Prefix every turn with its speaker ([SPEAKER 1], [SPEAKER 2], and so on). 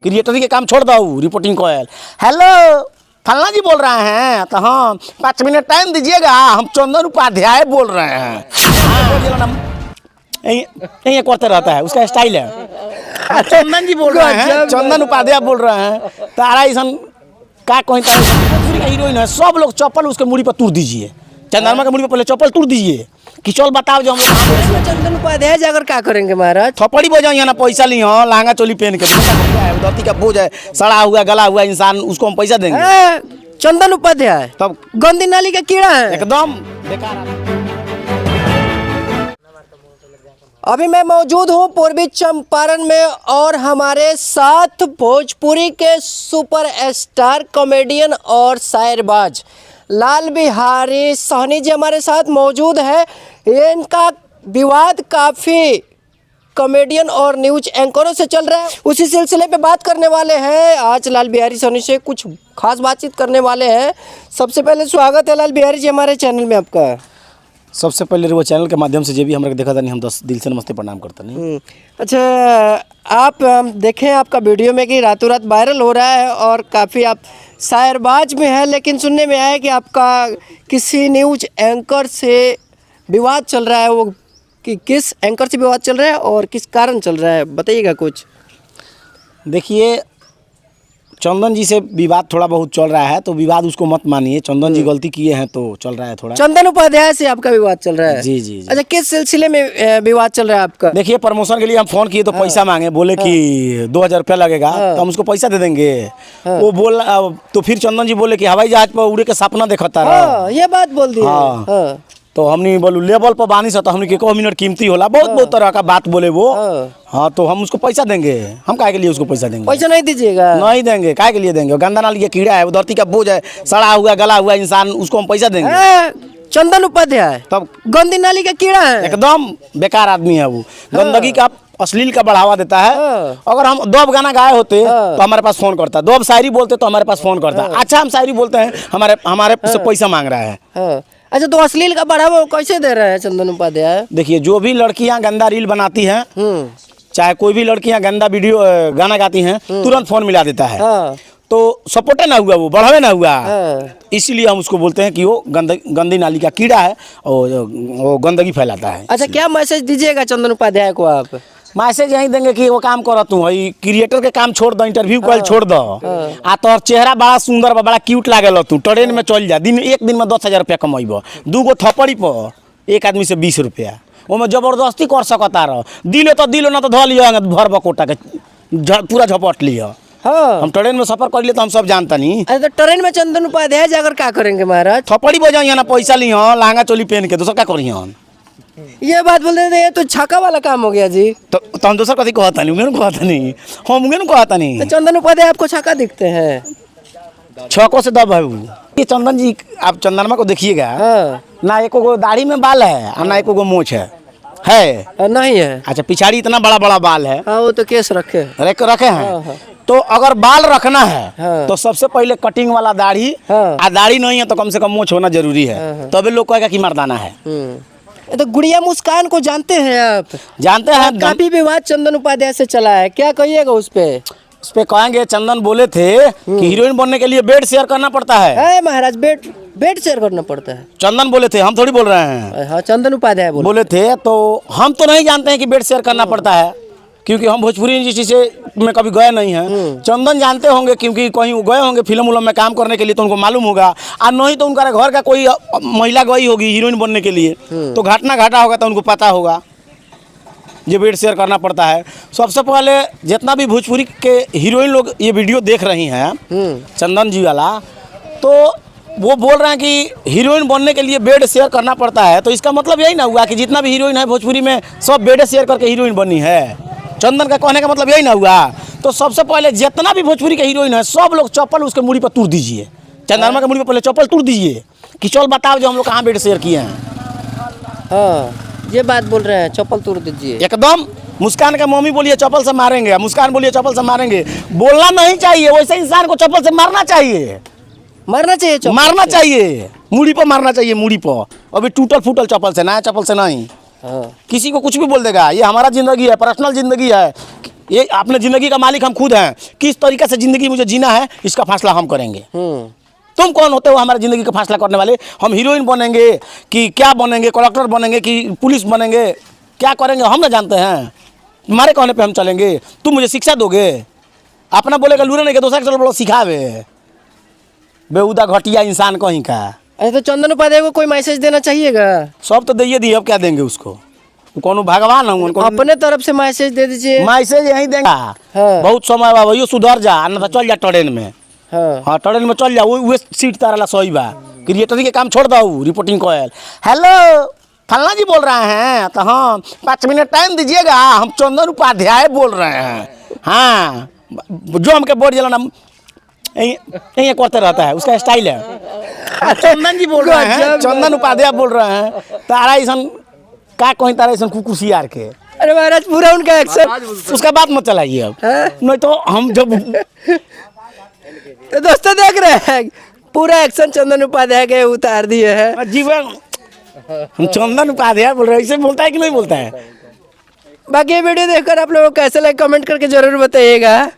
[SPEAKER 1] Creator के काम छोड़ दो, रिपोर्टिंग को। हेलो फलना जी बोल रहे हैं, तो हाँ 5 मिनट टाइम दीजिएगा, हम चंदन उपाध्याय बोल रहे हैं। यही करते रहता है, उसका स्टाइल है। चंदन जी बोल रहे हैं, चंदन उपाध्याय बोल रहे हैं। तारा ईसन का कोई हीरोइन है, सब लोग चप्पल उसके मुड़ी पर तोड़ दीजिए। चंदनमा के मुड़ी पर पहले चप्पल तोड़ दीजिए कि चल बताओ जो हम लोग
[SPEAKER 2] चंदन उपाध्याय जाकर क्या करेंगे महाराज?
[SPEAKER 1] थप्पड़ी बजाओ, यहाँ ना पैसा ली हो, लहंगा चोली पहन के धरती का बोझ है, सड़ा हुआ गला हुआ इंसान, उसको हम पैसा देंगे?
[SPEAKER 2] चंदन उपाध्याय
[SPEAKER 1] तब
[SPEAKER 2] गंदी नाली का कीड़ा है
[SPEAKER 1] एकदम बेकार।
[SPEAKER 2] अभी मैं मौजूद हूँ पूर्वी चंपारण में और हमारे साथ भोजपुरी के सुपर स्टार कॉमेडियन और शायरबाज लाल बिहारी सोनी जी हमारे साथ मौजूद है। इनका विवाद काफ़ी कॉमेडियन और न्यूज एंकरों से चल रहा है, उसी सिलसिले पे बात करने वाले हैं। आज लाल बिहारी सोनी से कुछ खास बातचीत करने वाले हैं। सबसे पहले स्वागत है लाल बिहारी जी हमारे चैनल में आपका।
[SPEAKER 1] सबसे पहले वो चैनल के माध्यम से जो भी हमारे देखा था नहीं, हम 10 दिल से नमस्ते प्रणाम करते नहीं।
[SPEAKER 2] अच्छा, आप देखें आपका वीडियो में कि रातों रात वायरल हो रहा है और काफ़ी आप शायरबाज में है, लेकिन सुनने में आया है कि आपका किसी न्यूज एंकर से विवाद चल रहा है। वो कि किस एंकर से विवाद चल रहा है और किस कारण चल रहा है, बताइएगा कुछ।
[SPEAKER 1] देखिए, चंदन जी से विवाद थोड़ा बहुत चल रहा है, तो विवाद उसको मत मानिए। चंदन जी गलती किए हैं तो चल रहा है थोड़ा।
[SPEAKER 2] चंदन उपाध्याय से आपका विवाद चल रहा है?
[SPEAKER 1] जी जी जी।
[SPEAKER 2] अच्छा, किस सिलसिले में विवाद चल रहा है आपका?
[SPEAKER 1] देखिए, प्रमोशन के लिए हम फोन किए तो पैसा मांगे, बोले कि 2000 रुपया लगेगा, तो हम उसको पैसा दे देंगे। वो बोल तो फिर चंदन जी बोले कि हवाई जहाज पर उड़े के सपना देखता रहा।
[SPEAKER 2] ये बात बोल दी।
[SPEAKER 1] हाँ। तो हमने बोलू लेवल पर बानी से, तो हमने के 1 मिनट कीमती होला, बहुत तरह का बात बोले वो। हाँ, तो हम उसको पैसा देंगे। हम काहे के लिए उसको पैसा देंगे?
[SPEAKER 2] पैसा नहीं दीजिएगा? नहीं
[SPEAKER 1] देंगे। काहे के लिए देंगे? गंदा नाली का कीड़ा है, धरती का बोझ है, सड़ा हुआ गला हुआ इंसान, उसको हम पैसा देंगे?
[SPEAKER 2] चंदन उपाध्याय
[SPEAKER 1] तब
[SPEAKER 2] गंदी नाली का कीड़ा है,
[SPEAKER 1] एकदम बेकार आदमी है वो। गंदगी का, अश्लील का बढ़ावा देता है। अगर हम 2 गाना गाए होते तो हमारे पास फोन करता, 2 शायरी बोलते तो हमारे पास फोन करता। अच्छा, हम शायरी बोलते हैं, हमारे से पैसा मांग रहा है।
[SPEAKER 2] अच्छा, तो अश्लील का बढ़ावा कैसे दे रहा है चंदन उपाध्याय?
[SPEAKER 1] देखिए, जो भी लड़कियां गंदा रील बनाती हैं, चाहे कोई भी लड़कियां गंदा वीडियो गाना गाती हैं, तुरंत फोन मिला देता है। तो सपोर्टे ना हुआ, वो बढ़ावे ना हुआ। इसीलिए हम उसको बोलते हैं कि वो गंदी नाली का कीड़ा है और वो गंदगी फैलाता है।
[SPEAKER 2] अच्छा, क्या मैसेज दीजिएगा चंदन उपाध्याय को आप?
[SPEAKER 1] मैसेज यही देंगे कि वो काम करो, तू क्रिएटर के काम छोड़ दो, इंटरव्यू कॉल छोड़ दो। आ तोहर चेहरा बड़ा सुंदर बा, बड़ा क्यूट लागल, तू ट्रेन में चल जा, एक दिन में 10,000 रुपया कमेब। 2 थप्पड़ी पर एक आदमी से 20 रुपया, वो जबरदस्ती कर सकता रह। दिलो तो दिलो, ना तो धो लियो भर बकोटा के पूरा झपट लियो। हम ट्रेन में सफर कर लिए तो हम सब जानता नहीं।
[SPEAKER 2] अरे, तो ट्रेन में चंदन उपाध्याय जाकर क्या करेंगे महाराज?
[SPEAKER 1] थप्पड़ी बजाओ, यहाँ ना पैसा ली हो, लहंगा चोली पहन के, दोसर क्या करिए?
[SPEAKER 2] ये बात बोल रहे थे, ये तो छक्का वाला काम हो गया जी।
[SPEAKER 1] तो हम दोसर कथी कहता नहीं, उन्हें कहता नहीं, हम उन्हें कहता नहीं।
[SPEAKER 2] तो चंदन उपाध्याय आपको छक्का दिखते हैं?
[SPEAKER 1] छक्कों से दब है वो। ये चंदन जी, आप चंदनमा को देखिएगा, ना एको गो दाढ़ी में बाल है और ना एको गो मूछ है।
[SPEAKER 2] नहीं है?
[SPEAKER 1] अच्छा, पिछाड़ी इतना बड़ा बड़ा बाल है।
[SPEAKER 2] हाँ, वो तो केस रखे
[SPEAKER 1] हैं। तो अगर बाल रखना है तो सबसे पहले कटिंग वाला दाढ़ी, दाढ़ी नहीं है तो कम से कम मूछ होना जरूरी है, तभी लोग कहेगा कि मर्दाना है।
[SPEAKER 2] तो गुड़िया मुस्कान को जानते हैं आप?
[SPEAKER 1] जानते हैं।
[SPEAKER 2] काफी विवाद चंदन उपाध्याय से चला है, क्या कहिएगा उस पे?
[SPEAKER 1] कहेंगे, चंदन बोले थे कि हीरोइन बनने के लिए बेड शेयर करना पड़ता है।
[SPEAKER 2] महाराज, बेड शेयर करना पड़ता है?
[SPEAKER 1] चंदन बोले थे, हम थोड़ी बोल रहे हैं।
[SPEAKER 2] हाँ, चंदन उपाध्याय बोले
[SPEAKER 1] थे। तो हम तो नहीं जानते हैं कि बेड शेयर करना पड़ता है, क्योंकि हम भोजपुरी इंडस्ट्री से में कभी गए नहीं हैं। चंदन जानते होंगे, क्योंकि कहीं वो गए होंगे फिल्म उलम में काम करने के लिए, तो उनको मालूम होगा। और नहीं तो उनका घर का कोई महिला गई होगी हीरोइन बनने के लिए, तो घटा होगा तो उनको पता होगा ये बेड शेयर करना पड़ता है। सबसे पहले जितना भी भोजपुरी के हीरोइन लोग ये वीडियो देख रही हैं, चंदन जी वाला, तो वो बोल रहे हैं कि हीरोइन बनने के लिए बेड शेयर करना पड़ता है। तो इसका मतलब यही ना हुआ कि जितना भी हीरोइन है भोजपुरी में, सब बेड शेयर करके हीरोइन बनी है? चंदन का कहने का मतलब यही ना हुआ। तो सबसे पहले जितना भी भोजपुरी के हीरोइन है, सब लोग चप्पल उसके मुड़ी पर तोड़ दीजिए। चंदनमा के मुड़ी पर पहले चप्पल तोड़ दीजिए कि चल बताओ जो हम लोग कहाँ बेड शेयर किए हैं।
[SPEAKER 2] ये बात बोल रहे हैं, चप्पल तोड़ दीजिए
[SPEAKER 1] एकदम। मुस्कान का मम्मी बोलिए चप्पल से मारेंगे, मुस्कान बोलिए चप्पल से मारेंगे। बोलना नहीं चाहिए, वैसे इंसान को चप्पल से मारना चाहिए।
[SPEAKER 2] मारना
[SPEAKER 1] चाहिए, मुड़ी पर मारना चाहिए, मुड़ी पर। अभी टूटल फूटल चप्पल से, नया चप्पल से नहीं। किसी को कुछ भी बोल देगा, ये हमारा जिंदगी है, पर्सनल जिंदगी है। ये अपने ज़िंदगी का मालिक हम खुद हैं। किस तरीके से ज़िंदगी मुझे जीना है इसका फैसला हम करेंगे। तुम कौन होते हो हमारी ज़िंदगी का फैसला करने वाले? हम हीरोइन बनेंगे कि क्या बनेंगे, कलेक्टर बनेंगे कि पुलिस बनेंगे, क्या करेंगे हम ना जानते हैं? तुम्हारे कहने पे हम चलेंगे? तुम मुझे शिक्षा दोगे? अपना बोलेगा लूरे नहीं के दूसरा के चलो बोलो सिखावे। बेहुदा घटिया इंसान कहीं का।
[SPEAKER 2] अरे तो चंदन उपाध्याय को कोई मैसेज देना चाहिएगा।
[SPEAKER 1] सब तो दे दिए, अब क्या देंगे उसको? वो कौन भगवान है उनको?
[SPEAKER 2] अपने तरफ से मैसेज दे दीजिए।
[SPEAKER 1] मैसेज यही देंगे।
[SPEAKER 2] हाँ।
[SPEAKER 1] बहुत समय बा भैया, सुधर जा ना तो चल जा ट्रेन में।
[SPEAKER 2] हाँ
[SPEAKER 1] हाँ ट्रेन में चल जा, वो सीट तारा ला सही बा। क्रिएटरी के काम छोड़ दो, रिपोर्टिंग कोयल। हेलो फलना जी बोल रहे हैं? तो हाँ 5 मिनट टाइम दीजिएगा, हम चंदन उपाध्याय बोल रहे हैं। हाँ जो हमके बोर्ड जलाना यही करते रहता है, उसका स्टाइल है। चंदन जी बोल रहे हैं, चंदन उपाध्याय बोल रहे हैं। तारा ऐसा का कहीं तारा ऐसा कुकुरसियार के।
[SPEAKER 2] अरे महाराज पूरा उनका एक्शन।
[SPEAKER 1] उसका बात मत चलाइए अब, नहीं तो हम जब
[SPEAKER 2] तो दोस्तों देख रहे हैं पूरा एक्शन चंदन उपाध्याय के उतार दिए हैं।
[SPEAKER 1] जीवन हम चंदन उपाध्याय बोल रहे हैं, ऐसे बोलता है कि नहीं बोलता है?
[SPEAKER 2] बाकी ये वीडियो देखकर आप लोगों को कैसे लगे कमेंट करके जरूर बताइएगा।